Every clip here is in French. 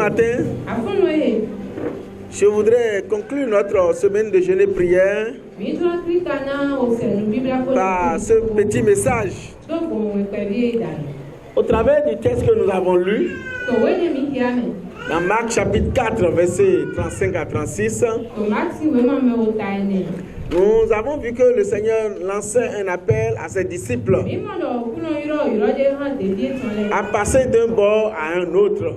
matin, je voudrais conclure notre semaine de jeûne et prière par ce petit message. Au travers du texte que nous avons lu, dans Marc chapitre 4, versets 35 à 36, nous avons vu que le Seigneur lançait un appel à ses disciples à passer d'un bord à un autre.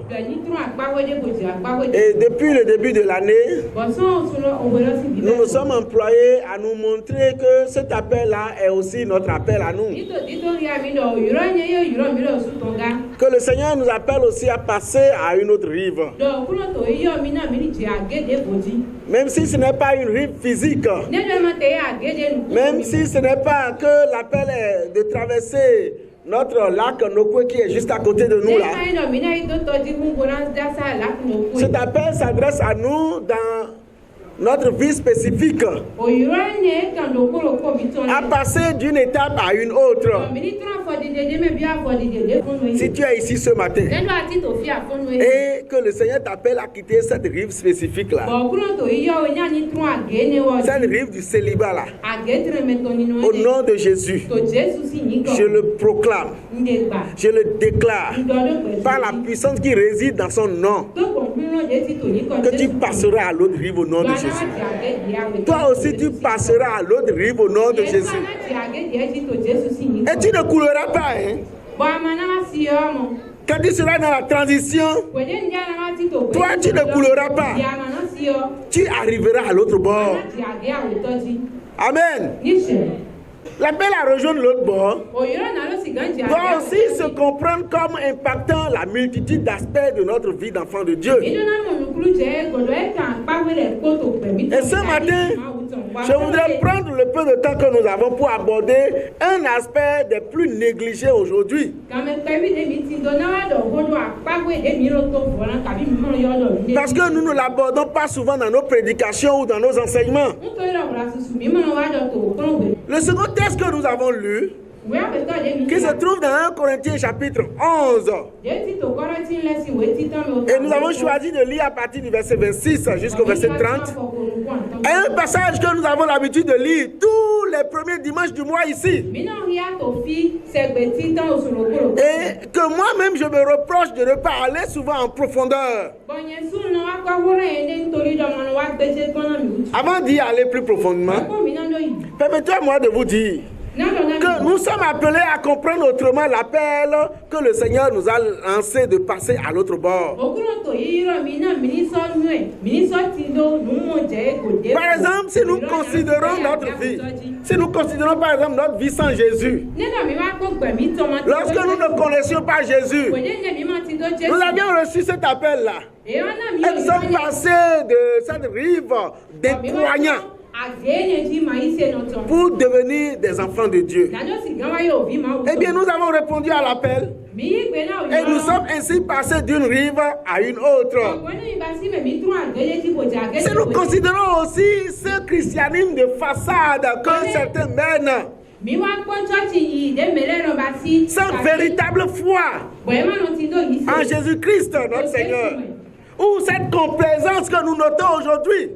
Et depuis le début de l'année, nous nous sommes employés à nous montrer que cet appel-là est aussi notre appel à nous. Que le Seigneur nous appelle aussi à passer à une autre rive. Même si ce n'est pas une rive physique. Même si ce n'est pas que l'appel est de traverser notre lac Nokwe qui est juste à côté de nous là. Cet appel s'adresse à nous dans notre vie spécifique, à passer d'une étape à une autre. Si tu es ici ce matin et que le Seigneur t'appelle à quitter cette rive spécifique là, cette rive du célibat là, au nom de Jésus, je le proclame, je le déclare par la puissance qui réside dans son nom, que tu passeras à l'autre rive au nom de Jésus. Toi aussi tu passeras à l'autre rive au nom de Jésus. Et tu ne couleras pas, hein? Quand tu seras dans la transition, toi tu ne couleras pas. Tu arriveras à l'autre bord. Amen. L'appel à rejoindre l'autre bord doit aussi se comprendre comme impactant la multitude d'aspects de notre vie d'enfant de Dieu. Et ce matin, je voudrais prendre le peu de temps que nous avons pour aborder un aspect des plus négligés aujourd'hui. Parce que nous ne l'abordons pas souvent dans nos prédications ou dans nos enseignements. Le second texte que nous avons lu, qui se trouve dans 1 Corinthiens chapitre 11. Et nous avons choisi de lire à partir du verset 26 jusqu'au verset 30. Et un passage que nous avons l'habitude de lire tous les premiers dimanches du mois ici. Et que moi-même je me reproche de ne pas aller souvent en profondeur. Avant d'y aller plus profondément, permettez-moi de vous dire que nous sommes appelés à comprendre autrement l'appel que le Seigneur nous a lancé de passer à l'autre bord. Par exemple, si nous considérons notre vie, si nous considérons par exemple notre vie sans Jésus, lorsque nous ne connaissions pas Jésus, nous avions reçu cet appel-là. Et nous sommes passés de cette rive d'étroignant pour devenir des enfants de Dieu. Eh bien, nous avons répondu à l'appel et nous sommes ainsi passés d'une rive à une autre. Si nous considérons aussi ce christianisme de façade que certains mènent, sans véritable foi en Jésus-Christ, notre Seigneur, ou cette complaisance que nous notons aujourd'hui,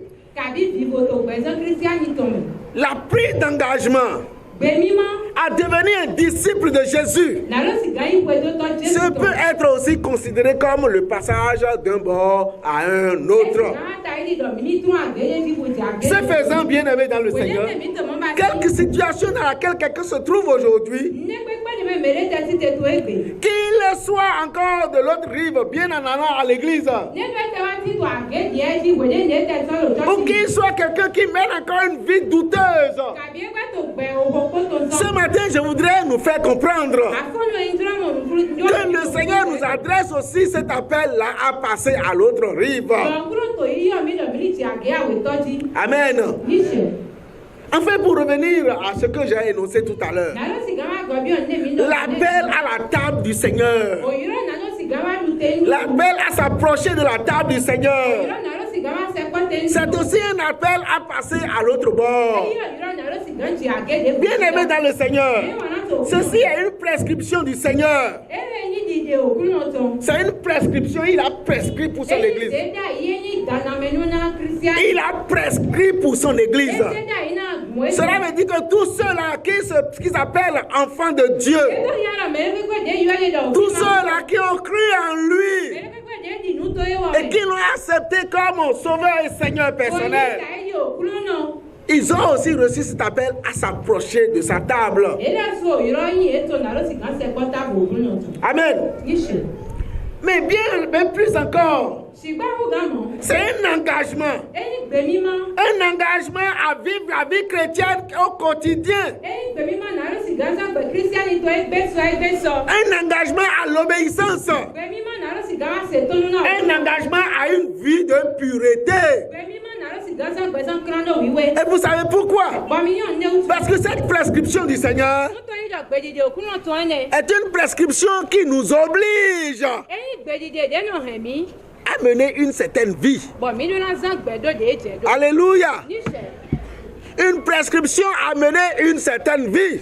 la prise d'engagement à devenir un disciple de Jésus, ce peut être aussi considéré comme le passage d'un bord à un autre. Ce faisant, bien-aimé dans le Seigneur, quelque situation dans laquelle quelqu'un se trouve aujourd'hui, qu'il soit encore de l'autre rive, bien en allant à l'église, ou qu'il soit quelqu'un qui mène encore une vie douteuse, ce matin, je voudrais nous faire comprendre que le Seigneur nous adresse aussi cet appel-là à passer à l'autre rive. Amen. Enfin, pour revenir à ce que j'ai énoncé tout à l'heure, l'appel à la table du Seigneur, l'appel à s'approcher de la table du Seigneur, C'est aussi un appel à passer à l'autre bord. Bien-aimé dans le Seigneur, ceci est une prescription du Seigneur. C'est une prescription, il a prescrit pour son église. Il a prescrit pour son église. Cela veut dire que tous ceux-là qui s'appellent enfants de Dieu, tous ceux-là qui ont cru en lui et qui l'ont accepté comme sauveur et Seigneur personnel, ils ont aussi reçu cet appel à s'approcher de sa table. Amen. Mais plus encore, c'est un engagement. Un engagement à vivre la vie chrétienne au quotidien. Un engagement à l'obéissance. Un engagement à une vie de pureté. Et vous savez pourquoi? Parce que cette prescription du Seigneur est une prescription qui nous oblige à mener une certaine vie. Alléluia. Une prescription à mener une certaine vie.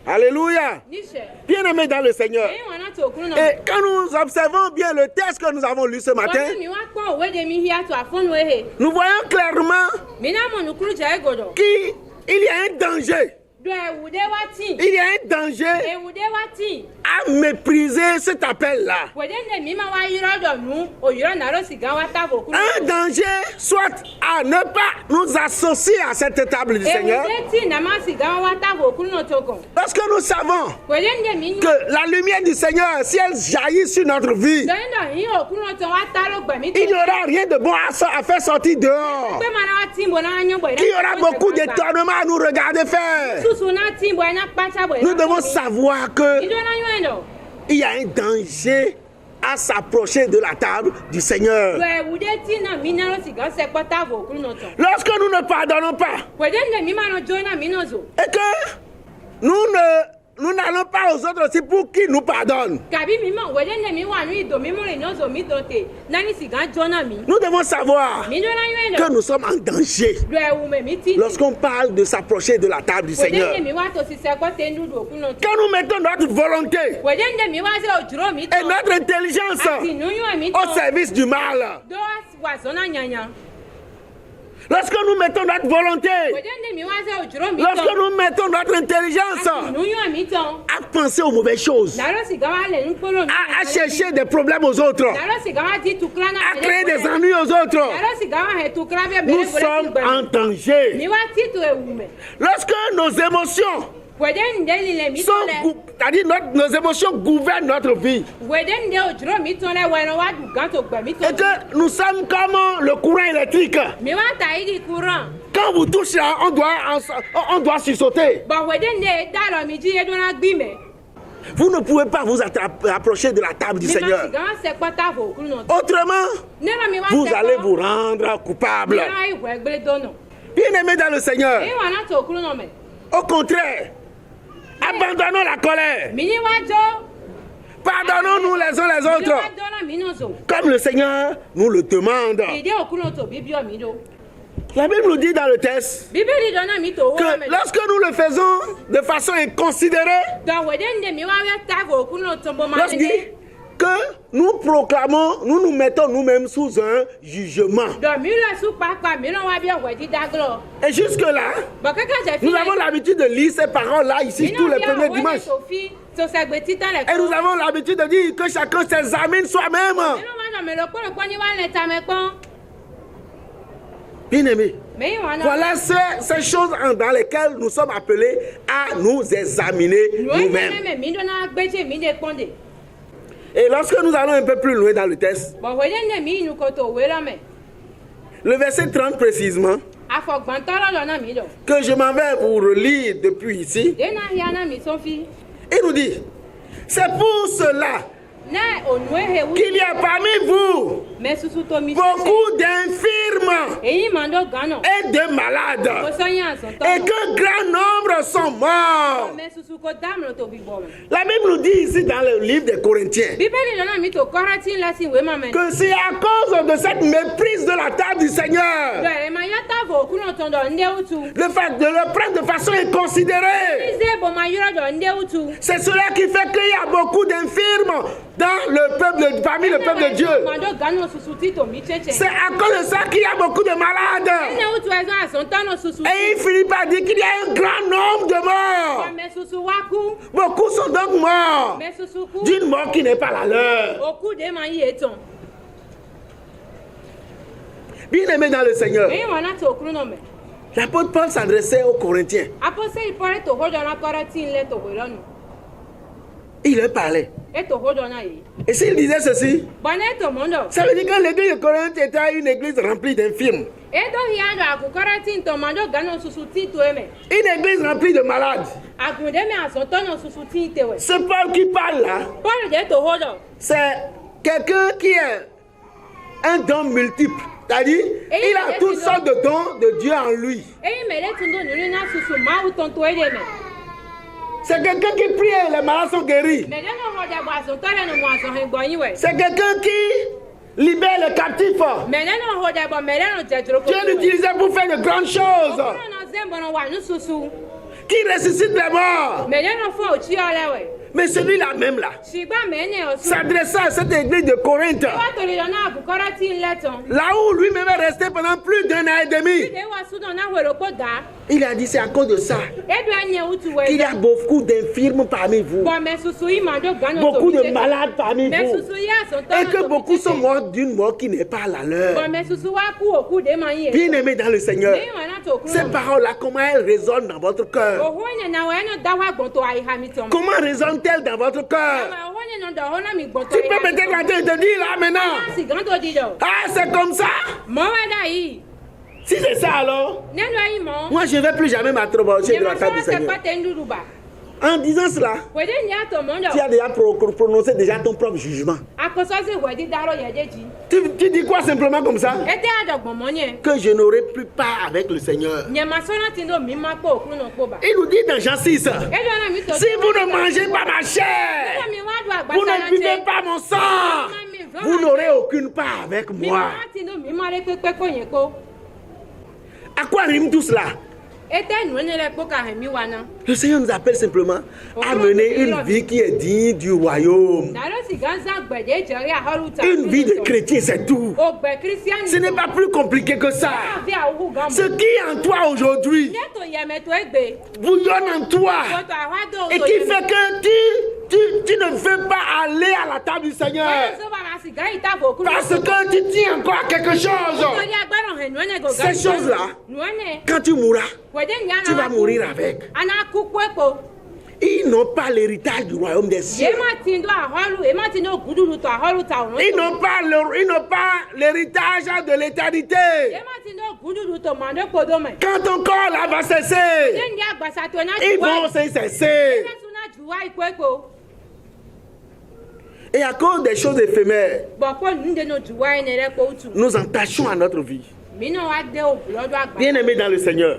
Alléluia. Bien-aimé dans le Seigneur. Et quand nous observons bien le texte que nous avons lu ce matin, nous voyons clairement qu'il y a un danger. Il y a un danger à mépriser cet appel-là. Un danger soit à ne pas nous associer à cette table du Seigneur. Parce que nous savons que la lumière du Seigneur, si elle jaillit sur notre vie, il n'y aura rien de bon à faire sortir dehors. Il y aura beaucoup d'étonnement à nous regarder faire. Nous devons savoir que il y a un danger à s'approcher de la table du Seigneur. Lorsque nous ne pardonnons pas et que nous n'allons pas aux autres aussi pour qu'ils nous pardonnent. Nous devons savoir que nous sommes en danger lorsqu'on parle de s'approcher de la table du Seigneur. Quand nous mettons notre volonté et notre intelligence au service du mal. Lorsque nous mettons notre volonté, lorsque nous mettons notre intelligence à penser aux mauvaises choses, à chercher des problèmes aux autres, à créer des ennuis aux autres, nous sommes en danger. Lorsque nos émotions nos émotions gouvernent notre vie. Et que nous sommes comme le courant électrique. Quand vous touchez, on doit sursauter. Vous ne pouvez pas vous approcher de la table du Seigneur. Autrement, vous allez vous rendre coupable. Bien-aimés dans le Seigneur, au contraire, abandonnons la colère. Pardonnons-nous les uns les autres, comme le Seigneur nous le demande. La Bible nous dit dans le texte que lorsque nous le faisons de façon inconsidérée, lorsqu'il dit que nous proclamons, nous nous mettons nous-mêmes sous un jugement. Et jusque-là, nous avons l'habitude de lire ces paroles-là ici tous les premiers dimanches. Et nous avons l'habitude de dire que chacun s'examine soi-même. Bien-aimés, voilà ces choses dans lesquelles nous sommes appelés à nous examiner nous-mêmes. Et lorsque nous allons un peu plus loin dans le texte, le verset 30 précisément, que je m'en vais vous relire depuis ici, il nous dit, c'est pour cela qu'il y a parmi vous beaucoup d'infirmes et de malades, et que grand nombre sont morts. La Bible nous dit ici dans le livre des Corinthiens que c'est à cause de cette méprise de la table du Seigneur, le fait de le prendre de façon inconsidérée, c'est cela qui fait qu'il y a beaucoup d'infirmes dans le peuple, parmi le peuple de Dieu. C'est à cause de ça qu'il y a beaucoup de malades. Et il finit par dire qu'il y a un grand nombre de morts. Beaucoup sont donc morts d'une mort qui n'est pas la leur. Bien aimé dans le Seigneur, l'apôtre Paul s'adressait aux Corinthiens. Il leur parlait. Et s'il disait ceci, ça veut dire que l'église de Corinthe était une église remplie d'infirmes. Une église remplie de malades. Ce Paul qui parle là, c'est quelqu'un qui a un don multiple. C'est-à-dire, il a toutes sortes de dons de Dieu en lui. C'est quelqu'un qui prie et les malades sont guéris. C'est quelqu'un qui libère les captifs. Dieu l'utilisait pour faire de grandes choses. Qui ressuscite les morts. Mais celui-là même là s'adressait à cette église de Corinthe, là où lui-même est resté pendant plus d'1 an et demi. Il a dit c'est à cause de ça qu'il y a beaucoup d'infirmes parmi vous, beaucoup de malades parmi vous, et que beaucoup sont morts d'une mort qui n'est pas la leur. Bien aimé dans le Seigneur, ces paroles-là, comment elles résonnent dans votre cœur? Comment résonnent-elles dans votre cœur? Tu peux peut-être entendre te dire là maintenant, ah c'est comme ça. Si c'est ça alors, moi je ne vais plus jamais m'accrocher de la table du Seigneur. En disant cela, tu as déjà prononcé déjà ton propre jugement. Tu dis quoi simplement comme ça? Que je n'aurai plus part avec le Seigneur. Il nous dit dans Jean 6, si vous ne mangez pas ma chair, vous ne buvez pas mon sang, vous n'aurez aucune part avec moi. À quoi rime tout cela? Le Seigneur nous appelle simplement à mener une vie qui est digne du royaume. Une vie de chrétien, c'est tout. Ce n'est pas plus compliqué que ça. Ce qui est en toi aujourd'hui bouillonne en toi et qui fait que tu ne veux pas aller à la table du Seigneur parce que tu tiens encore à quelque chose. Ces choses-là, quand tu mourras, tu vas mourir avec. Ils n'ont pas l'héritage du royaume des cieux. Ils n'ont pas l'héritage de l'éternité. Quand ton corps là va cesser, ils vont se cesser. Et à cause des choses éphémères, nous entachons à notre vie. Bien aimé dans le Seigneur,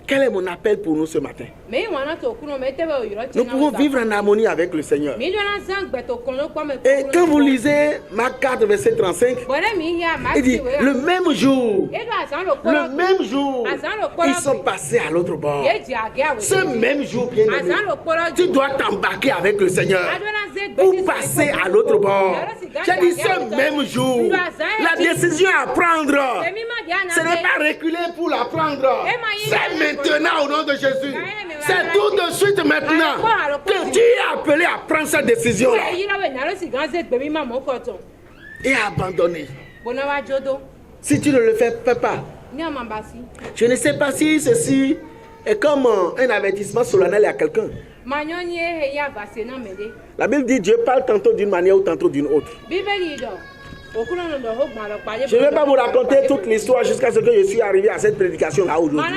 quel est mon appel pour nous ce matin? Nous pouvons vivre en harmonie avec le Seigneur. Et quand vous lisez Marc 4, verset 35, il dit, le même jour, ils sont passés à l'autre bord. Ce même jour, bien aimé, tu dois t'embarquer avec le Seigneur pour passer à l'autre bord. J'ai dit ce même jour, la décision à prendre, ce n'est pas reculer pour la prendre. C'est maintenant au nom de Jésus. C'est tout de suite maintenant que tu es appelé à prendre cette décision-là et à abandonner. Si tu ne le fais pas, je ne sais pas si ceci est comme un avertissement solennel à quelqu'un. La Bible dit Dieu parle tantôt d'une manière ou tantôt d'une autre. Je ne vais pas vous raconter toute l'histoire jusqu'à ce que je suis arrivé à cette prédication-là aujourd'hui.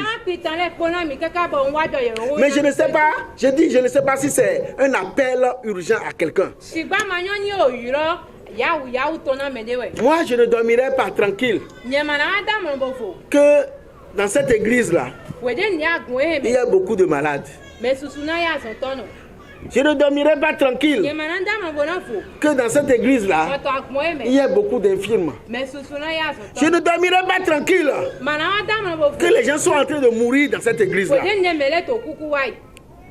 Mais je ne sais pas, je dis, je ne sais pas si c'est un appel urgent à quelqu'un. Moi, je ne dormirai pas tranquille que dans cette église-là, il y a beaucoup de malades. Je ne dormirai pas tranquille que dans cette église-là, il y a beaucoup d'infirmes. Je ne dormirai pas tranquille que les gens sont en train de mourir dans cette église-là.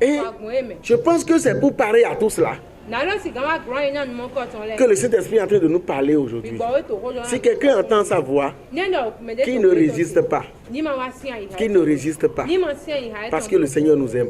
Et je pense que c'est pour parer à tout cela que le Saint-Esprit est en train de nous parler aujourd'hui. Si quelqu'un entend sa voix, qu'il ne résiste pas. Qu'il ne résiste pas. Parce que le Seigneur nous aime.